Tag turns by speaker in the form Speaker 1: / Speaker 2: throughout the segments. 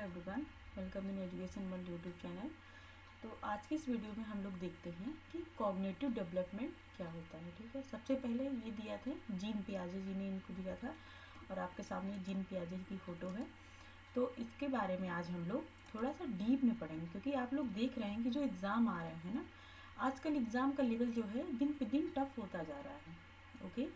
Speaker 1: Everyone, welcome in education world YouTube channel. तो आज की इस वीडियो में हम लोग देखते हैं कि कॉग्निटिव डेवलपमेंट क्या होता है। ठीक है, सबसे पहले ये दिया था जीन पियाजे जी ने इनको दिया था और आपके सामने जीन पियाजे की फ़ोटो है। तो इसके बारे में आज हम लोग थोड़ा सा डीप में पढ़ेंगे, क्योंकि आप लोग देख रहे हैं कि जो एग्ज़ाम आ रहे हैं ना, आजकल एग्ज़ाम का लेवल जो है दिन पे दिन टफ होता जा रहा है। ओके,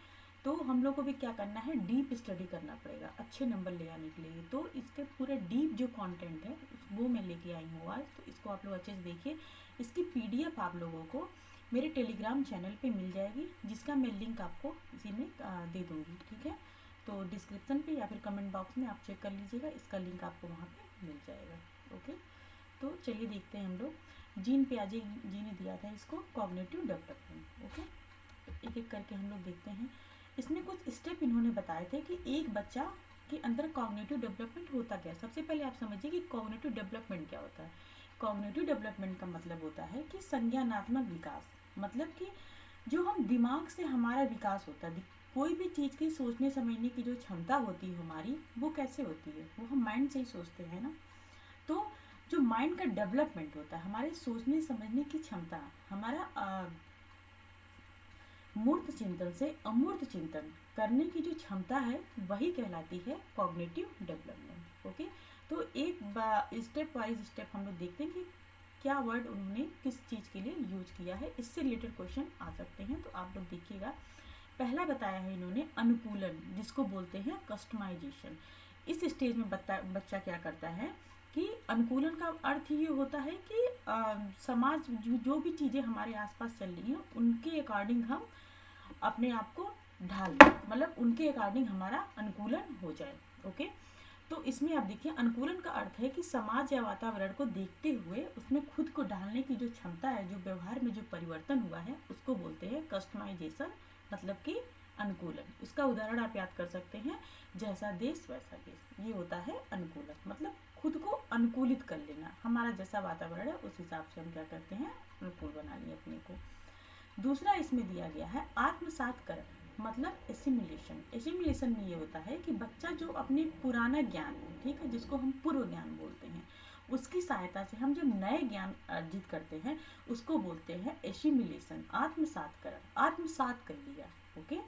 Speaker 1: तो हम लोग को भी क्या करना है, डीप स्टडी करना पड़ेगा अच्छे नंबर ले आने के लिए। तो इसके पूरे डीप जो कंटेंट है वो मैं लेके आई हूँ आज, तो इसको आप लोग अच्छे से देखिए। इसकी पीडीएफ आप लोगों को मेरे टेलीग्राम चैनल पे मिल जाएगी, जिसका मैं लिंक आपको इसी में दे दूँगी। ठीक है, तो डिस्क्रिप्शन पे या फिर कमेंट बॉक्स में आप चेक कर लीजिएगा, इसका लिंक आपको वहाँ पे मिल जाएगा। ओके, तो चलिए देखते हैं हम लोग। जीन पियाजे जी ने दिया था इसको कॉग्निटिव डेवलपमेंट। ओके, तो एक एक करके हम लोग देखते हैं। इसमें कुछ स्टेप इन्होंने बताए थे कि एक बच्चा के अंदर कॉग्निटिव डेवलपमेंट होता क्या है। सबसे पहले आप समझिए कि कॉग्निटिव डेवलपमेंट क्या होता है। कॉग्निटिव डेवलपमेंट का मतलब होता है कि संज्ञानात्मक विकास, मतलब कि जो हम दिमाग से हमारा विकास होता है, कोई भी चीज़ की सोचने समझने की जो क्षमता होती है हमारी, वो कैसे होती है, वो हम माइंड से ही सोचते हैं ना। तो जो माइंड का डेवलपमेंट होता है, हमारे सोचने समझने की क्षमता, हमारा मूर्त चिंतन से अमूर्त चिंतन करने की जो क्षमता है, वही कहलाती है कॉग्निटिव डेवलपमेंट। ओके, तो एक स्टेप वाइज स्टेप हम लोग देखते हैं कि क्या वर्ड उन्होंने किस चीज़ के लिए यूज किया है। इससे रिलेटेड क्वेश्चन आ सकते हैं, तो आप लोग देखिएगा। पहला बताया है इन्होंने अनुकूलन, जिसको बोलते हैं कस्टमाइजेशन। इस स्टेज में बच्चा क्या करता है कि अनुकूलन का अर्थ ये होता है कि समाज जो भी चीज़ें हमारे आसपास चल रही हैं, उनके अकॉर्डिंग हम अपने आप को ढाल दें, मतलब उनके अकॉर्डिंग हमारा अनुकूलन हो जाए। ओके, तो इसमें आप देखिए, अनुकूलन का अर्थ है कि समाज या वातावरण को देखते हुए उसमें खुद को ढालने की जो क्षमता है, जो व्यवहार में जो परिवर्तन हुआ है, उसको बोलते हैं कस्टमाइजेशन, मतलब कि अनुकूलन। इसका उदाहरण आप याद कर सकते हैं, जैसा देश वैसा देश, ये होता है अनुकूलन। मतलब खुद को अनुकूलित कर लेना, हमारा जैसा वातावरण है उस हिसाब से हम क्या करते हैं, अनुकूल बना लिए अपने को। दूसरा इसमें दिया गया है आत्मसातकरण, मतलब एसिमिलेशन। एसिमिलेशन में ये होता है कि बच्चा जो अपने पुराना ज्ञान, ठीक है, जिसको हम पूर्व ज्ञान बोलते हैं, उसकी सहायता से हम जब नए ज्ञान अर्जित करते हैं, उसको बोलते हैं एसिमिलेशन, आत्मसातकरण। आत्मसात कर लिया। ओके,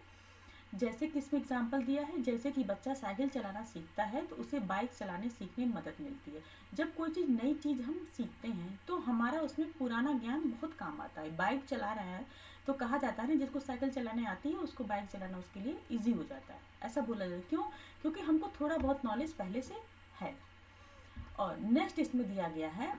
Speaker 1: जैसे कि इसमें एग्जाम्पल दिया है, जैसे कि बच्चा साइकिल चलाना सीखता है तो उसे बाइक चलाने सीखने में मदद मिलती है। जब कोई चीज़ नई चीज़ हम सीखते हैं तो हमारा उसमें पुराना ज्ञान बहुत काम आता है। बाइक चला रहे हैं तो कहा जाता है ना, जिसको साइकिल चलाने आती है उसको बाइक चलाना उसके लिए ईजी हो जाता है, ऐसा बोला जाता है। क्यों? क्योंकि हमको थोड़ा बहुत नॉलेज पहले से है। और नेक्स्ट इसमें दिया गया है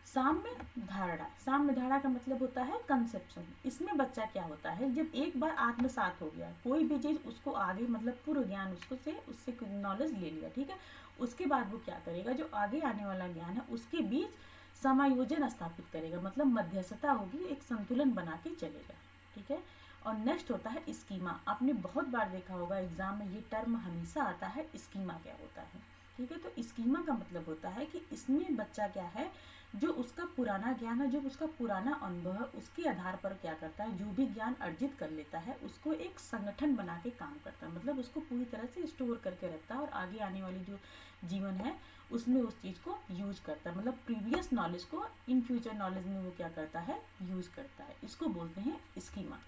Speaker 1: साम्य धारणा। साम्य धारणा का मतलब होता है कंसेप्शन। इसमें बच्चा क्या होता है, जब एक बार आत्मसात हो गया कोई भी चीज़, उसको आगे मतलब पूर्व ज्ञान उससे नॉलेज ले लिया, ठीक है, उसके बाद वो क्या करेगा, जो आगे आने वाला ज्ञान है उसके बीच समायोजन स्थापित करेगा, मतलब मध्यस्थता होगी, एक संतुलन बना के चलेगा। ठीक है, और नेक्स्ट होता है स्कीमा। आपने बहुत बार देखा होगा एग्जाम में ये टर्म हमेशा आता है, स्कीमा क्या होता है। ठीक है, तो स्कीमा का मतलब होता है कि इसमें बच्चा क्या है, जो उसका पुराना ज्ञान है, जो उसका पुराना अनुभव है, उसके आधार पर क्या करता है, जो भी ज्ञान अर्जित कर लेता है उसको एक संगठन बना के काम करता है, मतलब उसको पूरी तरह से स्टोर करके रखता है और आगे आने वाली जो जीवन है उसमें उस चीज़ को यूज करता है, मतलब प्रीवियस नॉलेज को इन फ्यूचर नॉलेज में वो क्या करता है, यूज करता है। इसको बोलते हैं स्कीमा।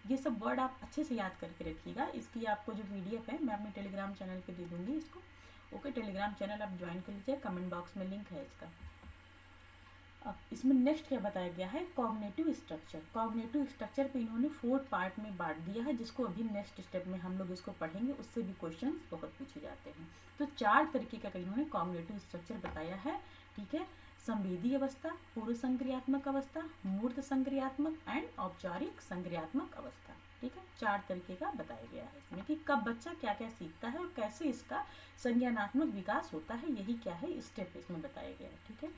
Speaker 1: ये सब वर्ड आप अच्छे से याद करके रखिएगा। इसकी आपको जो पीडीएफ है मैं अपने टेलीग्राम चैनल पे दे दूँगी इसको। ओके, टेलीग्राम चैनल आप ज्वाइन कर लीजिए, कमेंट बॉक्स में लिंक है इसका। अब इसमें नेक्स्ट क्या बताया गया है, कॉग्निटिव स्ट्रक्चर। कॉग्निटिव स्ट्रक्चर पे इन्होंने 4 पार्ट में बांट दिया है, जिसको अभी नेक्स्ट स्टेप में हम लोग इसको पढ़ेंगे, उससे भी क्वेश्चंस बहुत पूछे जाते हैं। तो 4 तरीके का इन्होंने कॉग्निटिव स्ट्रक्चर बताया है। ठीक है, संवेदी अवस्था, पूर्व संक्रियात्मक अवस्था, मूर्त संक्रियात्मक एंड औपचारिक संक्रियात्मक अवस्था। ठीक है, 4 तरीके का बताया गया है इसमें कि कब बच्चा क्या क्या सीखता है और कैसे इसका संज्ञानात्मक विकास होता है, यही क्या है स्टेप इसमें बताया गया है। ठीक है,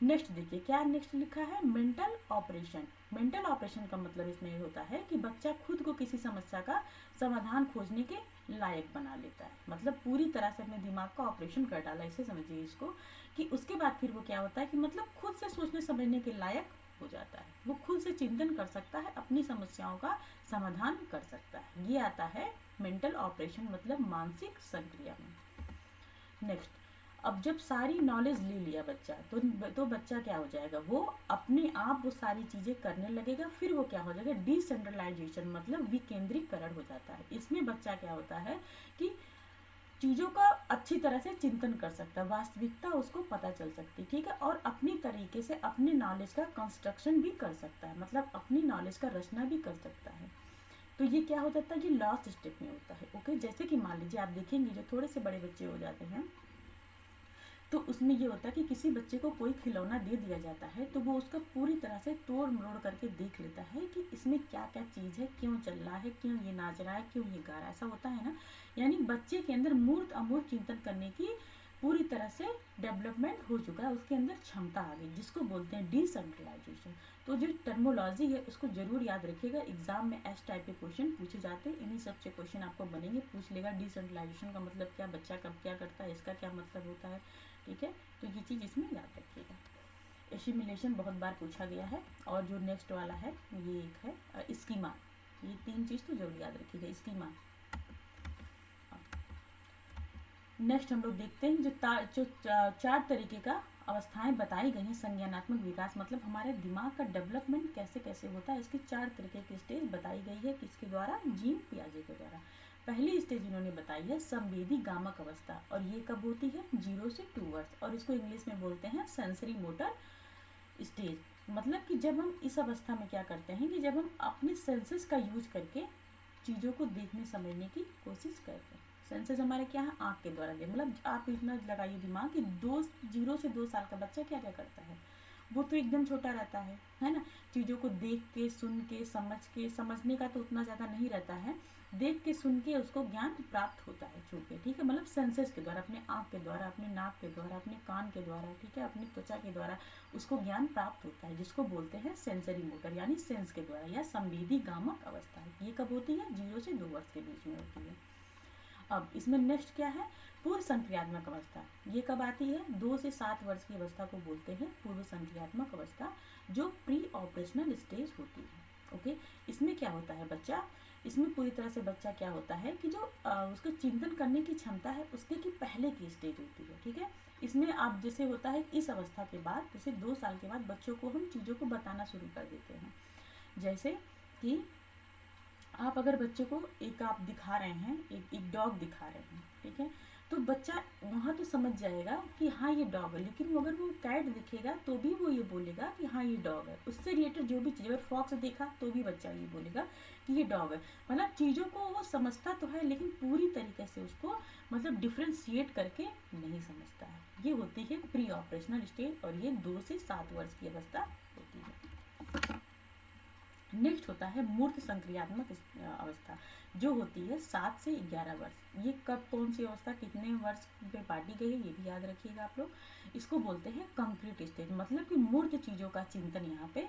Speaker 1: नेक्स्ट देखिए क्या नेक्स्ट लिखा है, मेंटल ऑपरेशन। मेंटल ऑपरेशन का मतलब इसमें ये होता है कि बच्चा खुद को किसी समस्या का समाधान खोजने के लायक बना लेता है, मतलब पूरी तरह से अपने दिमाग का ऑपरेशन कर डाला, इसे समझिए इसको, कि उसके बाद फिर वो क्या होता है कि मतलब खुद से सोचने समझने के लायक हो जाता है, वो खुद से चिंतन कर सकता है, अपनी समस्याओं का समाधान कर सकता है। ये आता है मेंटल ऑपरेशन, मतलब मानसिक संक्रिया में। नेक्स्ट, अब जब सारी नॉलेज ले लिया बच्चा, तो बच्चा क्या हो जाएगा, वो अपने आप वो सारी चीज़ें करने लगेगा। फिर वो क्या हो जाएगा, डिसेंट्रलाइजेशन मतलब विकेंद्रीकरण हो जाता है। इसमें बच्चा क्या होता है कि चीज़ों का अच्छी तरह से चिंतन कर सकता है, वास्तविकता उसको पता चल सकती है, ठीक है, और अपनी तरीके से अपने नॉलेज का कंस्ट्रक्शन भी कर सकता है, मतलब अपनी नॉलेज का रचना भी कर सकता है। तो ये क्या हो जाता है, ये लास्ट स्टेप में होता है। ओके, जैसे कि मान लीजिए आप देखेंगे जो थोड़े से बड़े बच्चे हो जाते हैं, तो उसमें ये होता है कि किसी बच्चे को कोई खिलौना दे दिया जाता है, तो वो उसका पूरी तरह से तोड़ मरोड़ करके देख लेता है कि इसमें क्या क्या चीज़ है, क्यों चल रहा है, क्यों ये नाच रहा है, क्यों ये गा रहा है, ऐसा होता है ना। यानी बच्चे के अंदर मूर्त अमूर्त चिंतन करने की पूरी तरह से डेवलपमेंट हो चुका है, उसके अंदर क्षमता आ गई, जिसको बोलते हैं डिसेंट्रलाइजेशन। तो जो टर्मोलॉजी है उसको जरूर याद रखिएगा, एग्जाम में एस टाइप के क्वेश्चन पूछे जाते हैं, इन्हीं सबसे क्वेश्चन आपको बनेंगे, पूछ लेगा डिसेंट्रलाइजेशन का मतलब क्या, बच्चा कब क्या करता है, इसका क्या मतलब होता है, ठीक है। तो ये चीज़ इसमें याद रखिएगा। एसिमिलेशन बहुत बार पूछा गया है। और जो नेक्स्ट वाला है ये एक है स्कीमा, ये 3 चीज़ तो जरूर याद रखिएगा, स्कीमा। नेक्स्ट हम लोग देखते हैं जो 4 तरीके का अवस्थाएं बताई गई हैं संज्ञानात्मक विकास, मतलब हमारे दिमाग का डेवलपमेंट कैसे कैसे होता है, इसकी 4 तरीके की स्टेज बताई गई है, किसके द्वारा, जीन पियाजे के द्वारा। पहली स्टेज इन्होंने बताई है संवेदी गामक अवस्था, और ये कब होती है, 0 से 2 वर्ष, और इसको इंग्लिश में बोलते हैं सेंसरी मोटर स्टेज। मतलब कि जब हम इस अवस्था में क्या करते हैं कि जब हम अपने सेंसेस का यूज करके चीज़ों को देखने समझने की कोशिश करते हैं। सेंसेस हमारे क्या है, आँख के द्वारा देख, मतलब आप इतना लगाइए दिमाग कि 0 से 2 साल का बच्चा क्या क्या करता है, वो तो एकदम छोटा रहता है ना। चीज़ों को देख के सुन के समझने का तो उतना ज़्यादा नहीं रहता है, देख के सुन के उसको ज्ञान प्राप्त होता है छू के, ठीक है, मतलब सेंसेस के द्वारा, अपने आँख के द्वारा, अपने नाक के द्वारा, अपने कान के द्वारा, ठीक है, अपनी त्वचा के द्वारा उसको ज्ञान प्राप्त होता है, जिसको बोलते हैं सेंसरी मोटर यानी सेंस के द्वारा, या संवेदी गामक अवस्था। ये कब होती है, 0 से 2 वर्ष के बीच में होती है। अब इसमें नेक्स्ट क्या है, पूर्व संक्रियात्मक अवस्था। ये कब आती है, 2 से 7 वर्ष की अवस्था को बोलते हैं पूर्व संक्रियात्मक अवस्था, जो प्री ऑपरेशनल स्टेज होती है। ओके, इसमें क्या होता है बच्चा, इसमें पूरी तरह से बच्चा क्या होता है कि जो उसको चिंतन करने की क्षमता है उसके की पहले की स्टेज होती है, ठीक है। इसमें आप जैसे होता है इस अवस्था के बाद, जैसे 2 साल के बाद बच्चों को हम चीज़ों को बताना शुरू कर देते हैं। जैसे कि आप अगर बच्चे को एक आप दिखा रहे हैं, एक डॉग दिखा रहे हैं, ठीक है, तो बच्चा वहाँ तो समझ जाएगा कि हाँ ये डॉग है, लेकिन अगर वो कैट दिखेगा तो भी वो ये बोलेगा कि हाँ ये डॉग है। उससे रिलेटेड जो भी चीज़, अगर फॉक्स देखा तो भी बच्चा ये बोलेगा कि ये डॉग है। मतलब चीज़ों को वो समझता तो है, लेकिन पूरी तरीके से उसको मतलब डिफ्रेंशिएट करके नहीं समझता है। ये होती है प्री ऑपरेशनल स्टेज, और ये 2 से 7 वर्ष की अवस्था होती है। नेक्स्ट होता है मूर्त संक्रियात्मक अवस्था, जो होती है 7 से 11 वर्ष। ये कब कौन सी अवस्था कितने वर्ष पे बांटी गई है ये भी याद रखिएगा आप लोग। इसको बोलते हैं कंक्रीट स्टेज, मतलब कि मूर्त चीज़ों का चिंतन यहाँ पे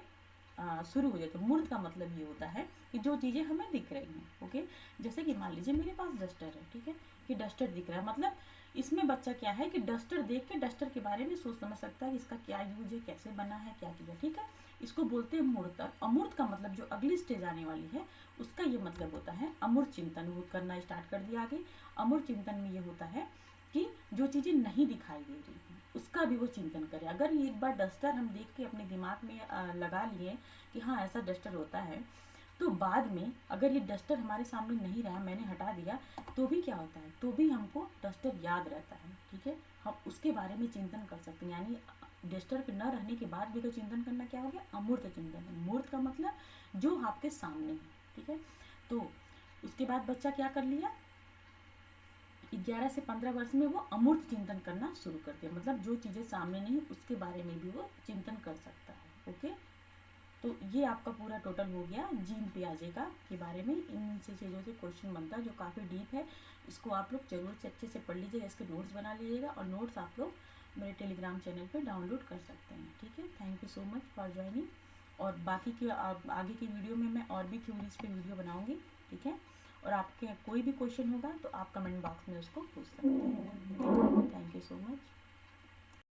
Speaker 1: शुरू हो जाता है। मूर्त का मतलब ये होता है कि जो चीज़ें हमें दिख रही हैं। ओके, जैसे कि मान लीजिए मेरे पास डस्टर है, ठीक है, कि डस्टर दिख रहा है, मतलब इसमें बच्चा क्या है कि डस्टर देख के डस्टर के बारे में सोच समझ सकता है कि इसका क्या यूज है, कैसे बना है, क्या किया, ठीक है। इसको बोलते हैं मूर्त। अमूर्त का मतलब जो अगली स्टेज आने वाली है उसका ये मतलब होता है अमूर्त चिंतन। वो करना स्टार्ट कर दिया आगे। अमूर्त चिंतन में ये होता है कि जो चीज़ें नहीं दिखाई दे रही हैं उसका भी वो चिंतन करे। अगर ये एक बार डस्टर हम देख के अपने दिमाग में लगा लिए कि हाँ ऐसा डस्टर होता है, तो बाद में अगर ये डस्टर हमारे सामने नहीं रहा, मैंने हटा दिया, तो भी क्या होता है, तो भी हमको डस्टर याद रहता है, ठीक है। हम उसके बारे में चिंतन कर सकते हैं, यानी डस्टर के न रहने के बाद भी तो चिंतन करना क्या हो गया, अमूर्त चिंतन। मूर्त का मतलब जो आपके सामने है, ठीक है। तो उसके बाद बच्चा क्या कर लिया, 11 से 15 वर्ष में वो अमूर्त चिंतन करना शुरू कर दिया, मतलब जो चीज़ें सामने नहीं उसके बारे में भी वो चिंतन कर सकता है। ओके, तो ये आपका पूरा टोटल हो गया जीन पियाजे का के बारे में। इन से चीज़ों से क्वेश्चन बनता है जो काफ़ी डीप है। इसको आप लोग जरूर से अच्छे से पढ़ लीजिएगा, इसके नोट्स बना लीजिएगा, और नोट्स आप लोग मेरे टेलीग्राम चैनल पे डाउनलोड कर सकते हैं, ठीक है। Thank you so much for joining. और बाकी की आगे की वीडियो में मैं और भी थ्योरीज पे वीडियो बनाऊँगी, ठीक है। और आपके कोई भी क्वेश्चन होगा तो आप कमेंट बॉक्स में उसको पूछ सकते हैं। Thank you so much.